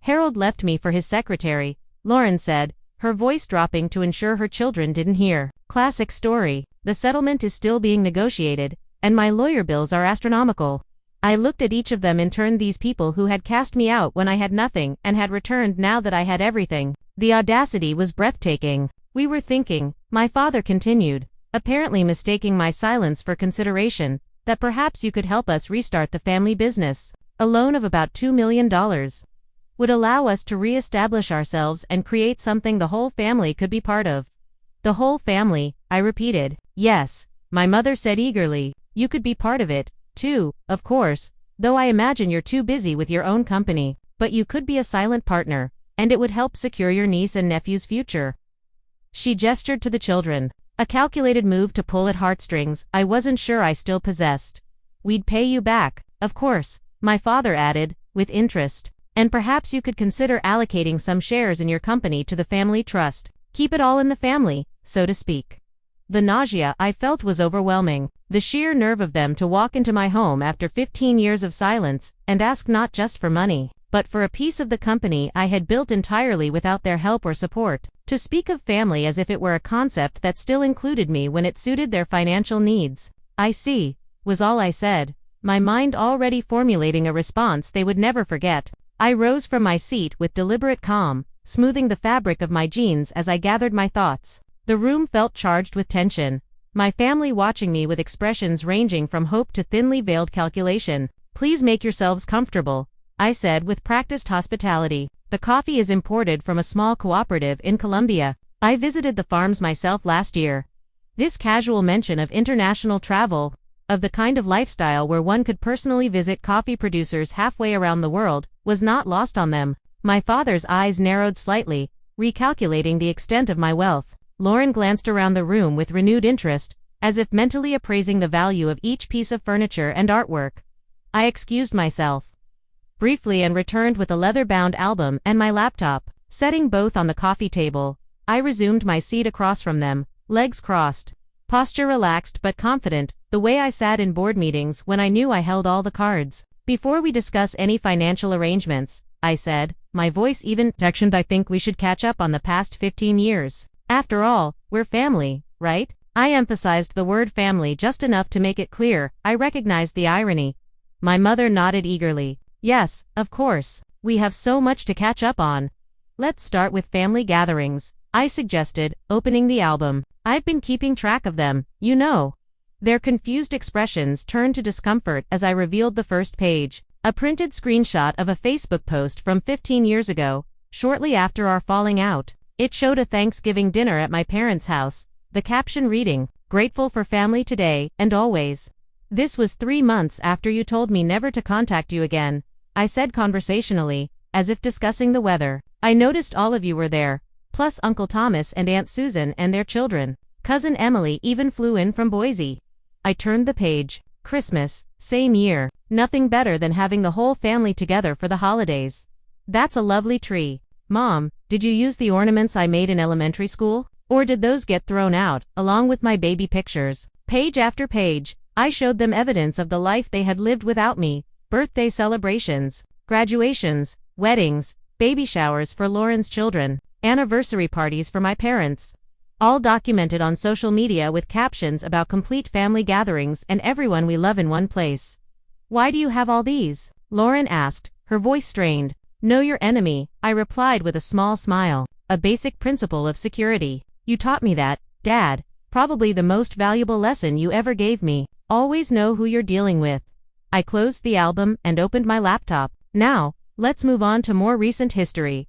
Harold left me for his secretary, Lauren said, her voice dropping to ensure her children didn't hear. Classic story. The settlement is still being negotiated, and my lawyer bills are astronomical. I looked at each of them in turn, these people who had cast me out when I had nothing and had returned now that I had everything. The audacity was breathtaking. We were thinking, my father continued, apparently mistaking my silence for consideration, that perhaps you could help us restart the family business. A loan of about $2 million would allow us to re-establish ourselves and create something the whole family could be part of. The whole family, I repeated. Yes, my mother said eagerly. You could be part of it, too, of course, though I imagine you're too busy with your own company, but you could be a silent partner, and it would help secure your niece and nephew's future. She gestured to the children. A calculated move to pull at heartstrings I wasn't sure I still possessed. We'd pay you back, of course, my father added, with interest, and perhaps you could consider allocating some shares in your company to the family trust. Keep it all in the family, so to speak. The nausea I felt was overwhelming. The sheer nerve of them to walk into my home after 15 years of silence and ask not just for money, but for a piece of the company I had built entirely without their help or support. To speak of family as if it were a concept that still included me when it suited their financial needs. I see, was all I said, my mind already formulating a response they would never forget. I rose from my seat with deliberate calm, smoothing the fabric of my jeans as I gathered my thoughts. The room felt charged with tension, my family watching me with expressions ranging from hope to thinly veiled calculation. Please make yourselves comfortable, I said with practiced hospitality. The coffee is imported from a small cooperative in Colombia. I visited the farms myself last year. This casual mention of international travel, of the kind of lifestyle where one could personally visit coffee producers halfway around the world, was not lost on them. My father's eyes narrowed slightly, recalculating the extent of my wealth. Lauren glanced around the room with renewed interest, as if mentally appraising the value of each piece of furniture and artwork. I excused myself briefly and returned with a leather-bound album and my laptop. Setting both on the coffee table, I resumed my seat across from them, legs crossed, posture relaxed but confident, the way I sat in board meetings when I knew I held all the cards. Before we discuss any financial arrangements, I said, my voice even sectioned, I think we should catch up on the past 15 years. After all, we're family, right? I emphasized the word family just enough to make it clear I recognized the irony. My mother nodded eagerly. Yes, of course. We have so much to catch up on. Let's start with family gatherings, I suggested, opening the album. I've been keeping track of them, you know. Their confused expressions turned to discomfort as I revealed the first page, a printed screenshot of a Facebook post from 15 years ago, shortly after our falling out. It showed a Thanksgiving dinner at my parents' house, the caption reading, "Grateful for family today and always." This was 3 months after you told me never to contact you again, I said conversationally, as if discussing the weather. I noticed all of you were there, plus Uncle Thomas and Aunt Susan and their children. Cousin Emily even flew in from Boise. I turned the page. Christmas, same year. Nothing better than having the whole family together for the holidays. That's a lovely tree. Mom, did you use the ornaments I made in elementary school? Or did those get thrown out, along with my baby pictures? Page after page, I showed them evidence of the life they had lived without me. Birthday celebrations, graduations, weddings, baby showers for Lauren's children, anniversary parties for my parents. All documented on social media with captions about complete family gatherings and everyone we love in one place. Why do you have all these? Lauren asked, her voice strained. Know your enemy, I replied with a small smile. A basic principle of security. You taught me that, Dad. Probably the most valuable lesson you ever gave me. Always know who you're dealing with. I closed the album and opened my laptop. Now, let's move on to more recent history.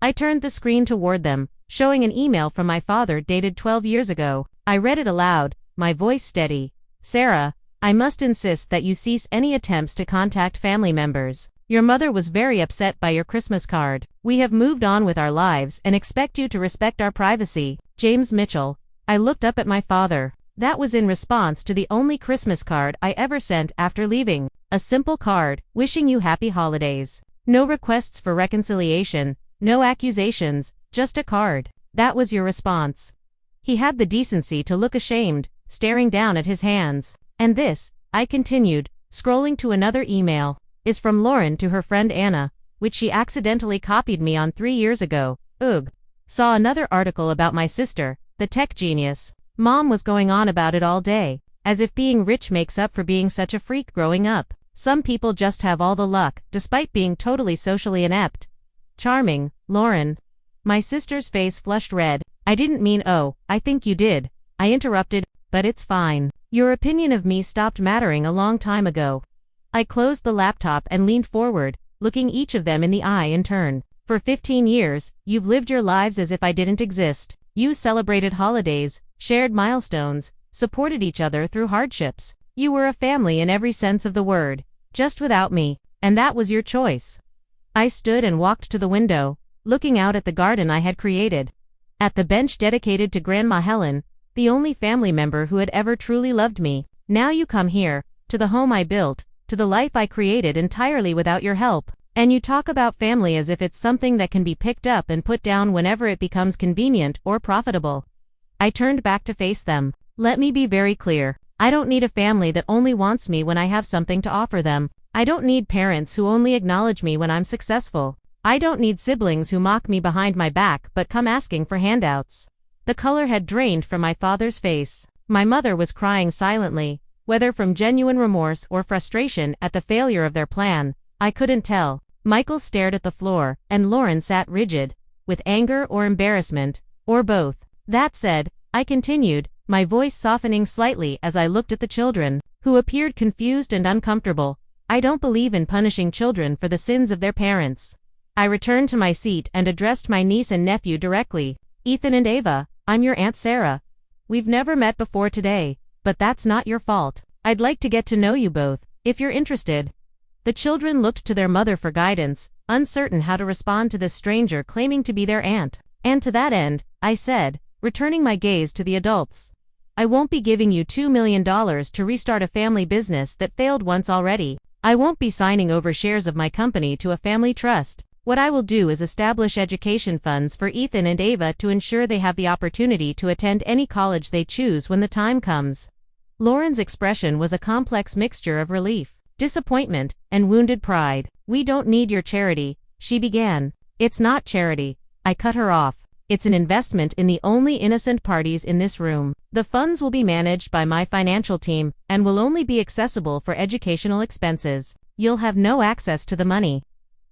I turned the screen toward them, showing an email from my father dated 12 years ago. I read it aloud, my voice steady. Sarah, I must insist that you cease any attempts to contact family members. Your mother was very upset by your Christmas card. We have moved on with our lives and expect you to respect our privacy. James Mitchell. I looked up at my father. That was in response to the only Christmas card I ever sent after leaving. A simple card, wishing you happy holidays. No requests for reconciliation, no accusations, just a card. That was your response. He had the decency to look ashamed, staring down at his hands. And this, I continued, scrolling to another email, is from Lauren to her friend Anna, which she accidentally copied me on 3 years ago. Ugh. Saw another article about my sister, the tech genius. Mom was going on about it all day, as if being rich makes up for being such a freak growing up. Some people just have all the luck, despite being totally socially inept. Charming, Lauren. My sister's face flushed red. I didn't mean oh, I think you did. I interrupted, but it's fine. Your opinion of me stopped mattering a long time ago. I closed the laptop and leaned forward, looking each of them in the eye in turn. For 15 years, you've lived your lives as if I didn't exist. You celebrated holidays, shared milestones, supported each other through hardships. You were a family in every sense of the word, just without me, and that was your choice. I stood and walked to the window, looking out at the garden I had created. At the bench dedicated to Grandma Helen, the only family member who had ever truly loved me. Now you come here, to the home I built, to the life I created entirely without your help, and you talk about family as if it's something that can be picked up and put down whenever it becomes convenient or profitable. I turned back to face them. Let me be very clear. I don't need a family that only wants me when I have something to offer them. I don't need parents who only acknowledge me when I'm successful. I don't need siblings who mock me behind my back but come asking for handouts. The color had drained from my father's face. My mother was crying silently, whether from genuine remorse or frustration at the failure of their plan. I couldn't tell. Michael stared at the floor, and Lauren sat rigid, with anger or embarrassment, or both. That said, I continued, my voice softening slightly as I looked at the children, who appeared confused and uncomfortable. I don't believe in punishing children for the sins of their parents. I returned to my seat and addressed my niece and nephew directly. Ethan and Ava, I'm your Aunt Sarah. We've never met before today, but that's not your fault. I'd like to get to know you both, if you're interested. The children looked to their mother for guidance, uncertain how to respond to this stranger claiming to be their aunt. And to that end, I said, returning my gaze to the adults, I won't be giving you $2 million to restart a family business that failed once already. I won't be signing over shares of my company to a family trust. What I will do is establish education funds for Ethan and Ava to ensure they have the opportunity to attend any college they choose when the time comes. Lauren's expression was a complex mixture of relief, disappointment, and wounded pride. We don't need your charity, she began. It's not charity. I cut her off. It's an investment in the only innocent parties in this room. The funds will be managed by my financial team and will only be accessible for educational expenses. You'll have no access to the money.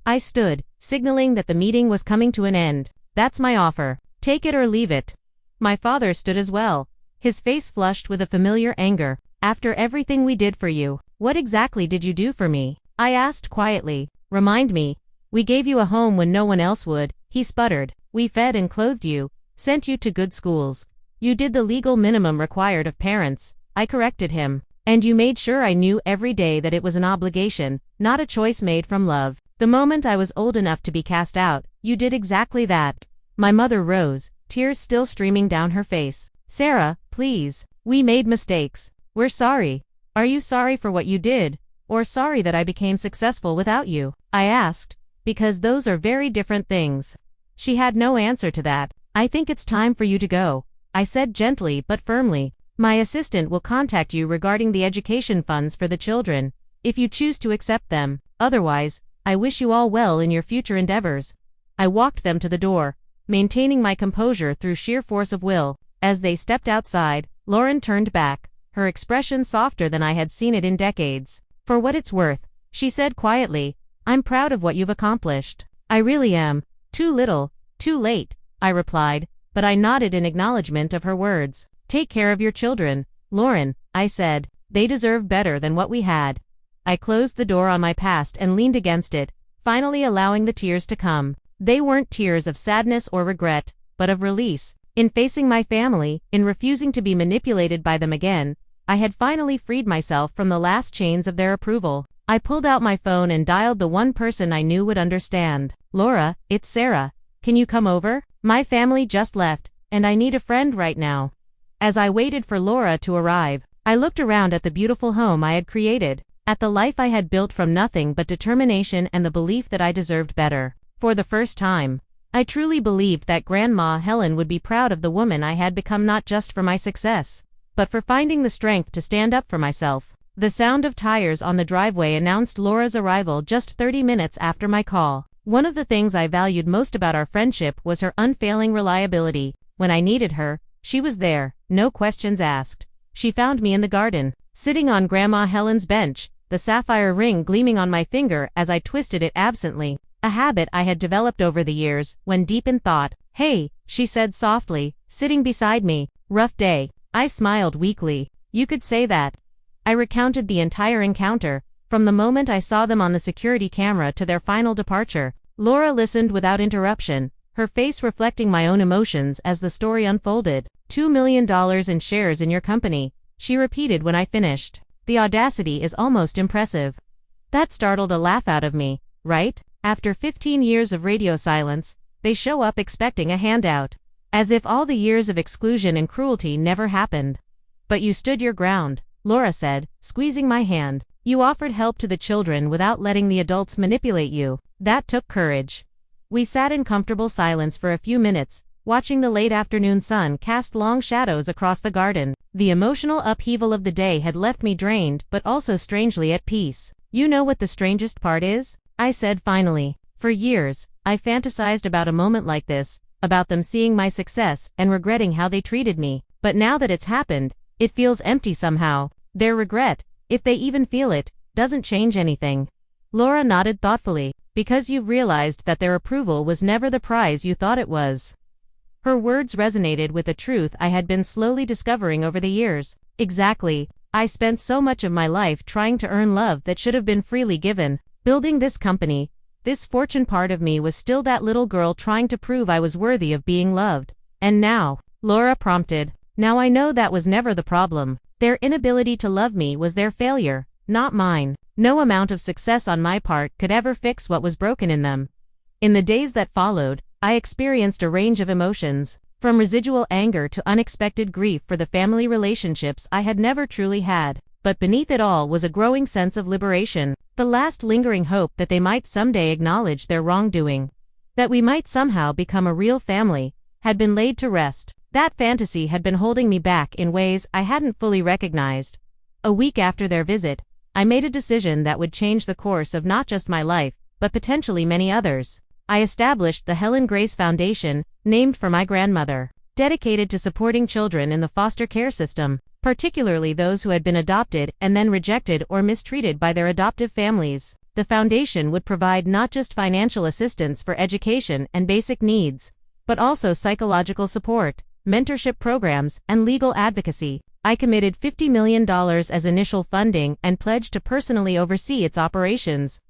I stood, signaling that the meeting was coming to an end. That's my offer. Take it or leave it. My father stood as well, his face flushed with a familiar anger. After everything we did for you, what exactly did you do for me? I asked quietly. Remind me. We gave you a home when no one else would, he sputtered. We fed and clothed you, sent you to good schools. You did the legal minimum required of parents, I corrected him. And you made sure I knew every day that it was an obligation, not a choice made from love. The moment I was old enough to be cast out, you did exactly that. My mother rose, tears still streaming down her face. Sarah, please. We made mistakes. We're sorry. Are you sorry for what you did, or sorry that I became successful without you? I asked, because those are very different things. She had no answer to that. I think it's time for you to go, I said gently but firmly. My assistant will contact you regarding the education funds for the children, if you choose to accept them. Otherwise, I wish you all well in your future endeavors. I walked them to the door, maintaining my composure through sheer force of will. As they stepped outside, Lauren turned back, her expression softer than I had seen it in decades. For what it's worth, she said quietly, I'm proud of what you've accomplished. I really am. Too little, too late, I replied, but I nodded in acknowledgement of her words. Take care of your children, Lauren, I said. They deserve better than what we had. I closed the door on my past and leaned against it, finally allowing the tears to come. They weren't tears of sadness or regret, but of release. In facing my family, in refusing to be manipulated by them again, I had finally freed myself from the last chains of their approval. I pulled out my phone and dialed the one person I knew would understand. Laura, it's Sarah. Can you come over? My family just left, and I need a friend right now. As I waited for Laura to arrive, I looked around at the beautiful home I had created. at the life I had built from nothing but determination and the belief that I deserved better. For the first time, I truly believed that Grandma Helen would be proud of the woman I had become, not just for my success, but for finding the strength to stand up for myself. The sound of tires on the driveway announced Laura's arrival just 30 minutes after my call. One of the things I valued most about our friendship was her unfailing reliability. When I needed her, she was there, no questions asked. She found me in the garden, sitting on Grandma Helen's bench, the sapphire ring gleaming on my finger as I twisted it absently, a habit I had developed over the years. When deep in thought, "Hey," she said softly, sitting beside me. "Rough day." I smiled weakly. "You could say that." I recounted the entire encounter, from the moment I saw them on the security camera to their final departure. Laura listened without interruption, her face reflecting my own emotions as the story unfolded. $2 million in shares in your company, she repeated when I finished. The audacity is almost impressive. That startled a laugh out of me, right? After 15 years of radio silence, they show up expecting a handout. As if all the years of exclusion and cruelty never happened. "But you stood your ground," Laura said, squeezing my hand. "You offered help to the children without letting the adults manipulate you. That took courage." We sat in comfortable silence for a few minutes, watching the late afternoon sun cast long shadows across the garden. The emotional upheaval of the day had left me drained but also strangely at peace. "You know what the strangest part is?" I said finally. "For years, I fantasized about a moment like this, about them seeing my success and regretting how they treated me. But now that it's happened, it feels empty somehow. Their regret, if they even feel it, doesn't change anything." Laura nodded thoughtfully. "Because you've realized that their approval was never the prize you thought it was." Her words resonated with a truth I had been slowly discovering over the years. Exactly. I spent so much of my life trying to earn love that should have been freely given. Building this company, this fortune, part of me was still that little girl trying to prove I was worthy of being loved. "And now," Laura prompted, "now I know that was never the problem. Their inability to love me was their failure, not mine. No amount of success on my part could ever fix what was broken in them." In the days that followed, I experienced a range of emotions, from residual anger to unexpected grief for the family relationships I had never truly had. But beneath it all was a growing sense of liberation, the last lingering hope that they might someday acknowledge their wrongdoing. That we might somehow become a real family, had been laid to rest. That fantasy had been holding me back in ways I hadn't fully recognized. A week after their visit, I made a decision that would change the course of not just my life, but potentially many others. I established the Helen Grace Foundation, named for my grandmother, dedicated to supporting children in the foster care system, particularly those who had been adopted and then rejected or mistreated by their adoptive families. The foundation would provide not just financial assistance for education and basic needs, but also psychological support, mentorship programs, and legal advocacy. I committed $50 million as initial funding and pledged to personally oversee its operations.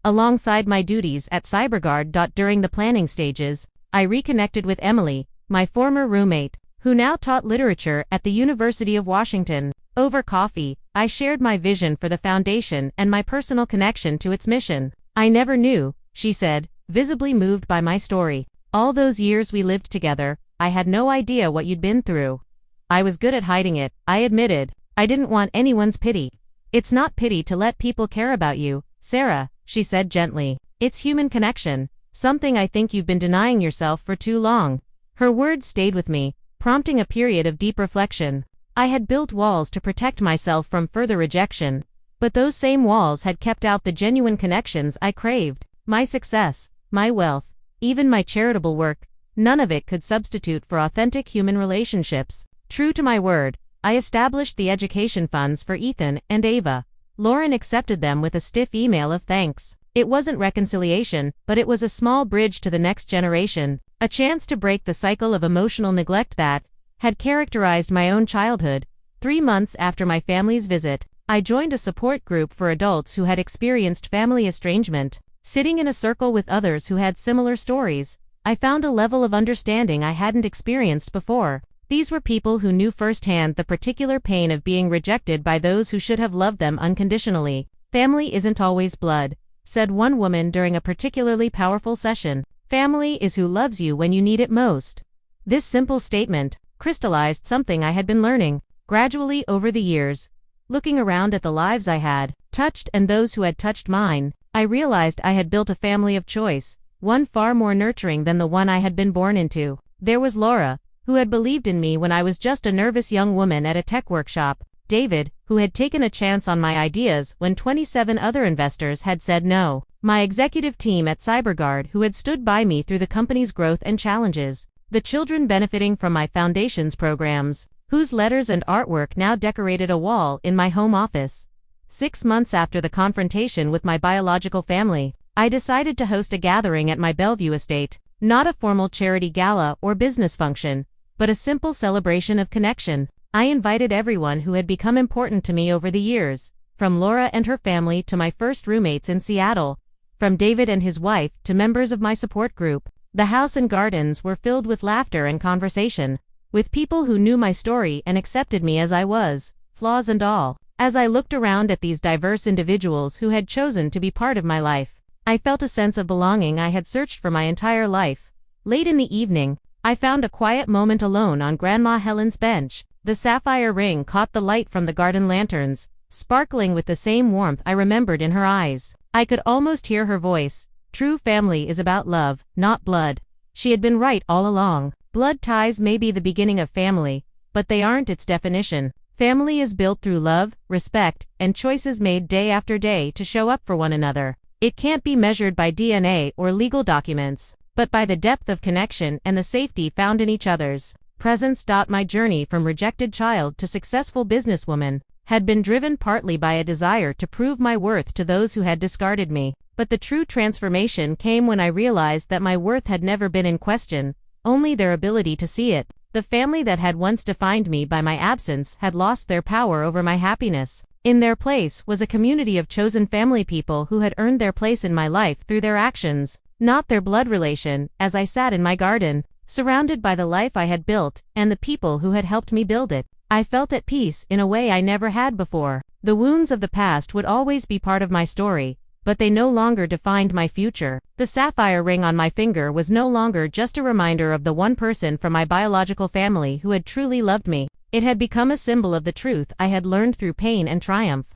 Alongside my duties at CyberGuard. During the planning stages, I reconnected with Emily, my former roommate, who now taught literature at the University of Washington. Over coffee, I shared my vision for the foundation and my personal connection to its mission. "I never knew," she said, visibly moved by my story. "All those years we lived together, I had no idea what you'd been through." "I was good at hiding it," I admitted. "I didn't want anyone's pity." "It's not pity to let people care about you, Sarah," she said gently. "It's human connection, something I think you've been denying yourself for too long." Her words stayed with me, prompting a period of deep reflection. I had built walls to protect myself from further rejection, but those same walls had kept out the genuine connections I craved. My success, my wealth, even my charitable work, none of it could substitute for authentic human relationships. True to my word, I established the education funds for Ethan and Ava. Lauren accepted them with a stiff email of thanks. It wasn't reconciliation, but it was a small bridge to the next generation, a chance to break the cycle of emotional neglect that had characterized my own childhood. 3 months after my family's visit, I joined a support group for adults who had experienced family estrangement. Sitting in a circle with others who had similar stories, I found a level of understanding I hadn't experienced before. These were people who knew firsthand the particular pain of being rejected by those who should have loved them unconditionally. "Family isn't always blood," said one woman during a particularly powerful session. "Family is who loves you when you need it most." This simple statement crystallized something I had been learning gradually over the years. Looking around at the lives I had touched and those who had touched mine, I realized I had built a family of choice, one far more nurturing than the one I had been born into. There was Laura, who had believed in me when I was just a nervous young woman at a tech workshop. David, who had taken a chance on my ideas when 27 other investors had said no. My executive team at CyberGuard, who had stood by me through the company's growth and challenges. The children benefiting from my foundations programs, whose letters and artwork now decorated a wall in my home office. 6 months after the confrontation with my biological family, I decided to host a gathering at my Bellevue estate, not a formal charity gala or business function, but a simple celebration of connection. I invited everyone who had become important to me over the years, from Laura and her family to my first roommates in Seattle, from David and his wife to members of my support group. The house and gardens were filled with laughter and conversation, with people who knew my story and accepted me as I was, flaws and all. As I looked around at these diverse individuals who had chosen to be part of my life, I felt a sense of belonging I had searched for my entire life. Late in the evening, I found a quiet moment alone on Grandma Helen's bench. The sapphire ring caught the light from the garden lanterns, sparkling with the same warmth I remembered in her eyes. I could almost hear her voice. True family is about love, not blood. She had been right all along. Blood ties may be the beginning of family, but they aren't its definition. Family is built through love, respect, and choices made day after day to show up for one another. It can't be measured by DNA or legal documents, but by the depth of connection and the safety found in each other's presence. My journey from rejected child to successful businesswoman had been driven partly by a desire to prove my worth to those who had discarded me. But the true transformation came when I realized that my worth had never been in question, only their ability to see it. The family that had once defined me by my absence had lost their power over my happiness. In their place was a community of chosen family people who had earned their place in my life through their actions, not their blood relation. As I sat in my garden, surrounded by the life I had built and the people who had helped me build it, I felt at peace in a way I never had before. The wounds of the past would always be part of my story, but they no longer defined my future. The sapphire ring on my finger was no longer just a reminder of the one person from my biological family who had truly loved me. It had become a symbol of the truth I had learned through pain and triumph.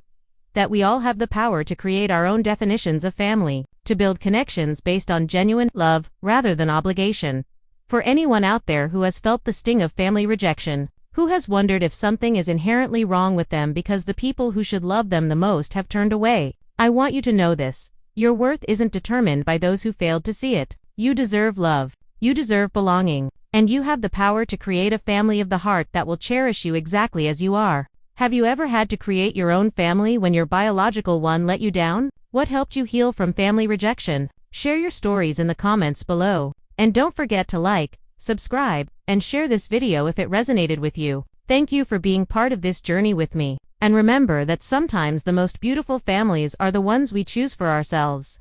That we all have the power to create our own definitions of family, to build connections based on genuine love rather than obligation. For anyone out there who has felt the sting of family rejection, who has wondered if something is inherently wrong with them because the people who should love them the most have turned away, I want you to know this. Your worth isn't determined by those who failed to see it. You deserve love. You deserve belonging. And you have the power to create a family of the heart that will cherish you exactly as you are. Have you ever had to create your own family when your biological one let you down? What helped you heal from family rejection? Share your stories in the comments below. And don't forget to like, subscribe, and share this video if it resonated with you. Thank you for being part of this journey with me. And remember that sometimes the most beautiful families are the ones we choose for ourselves.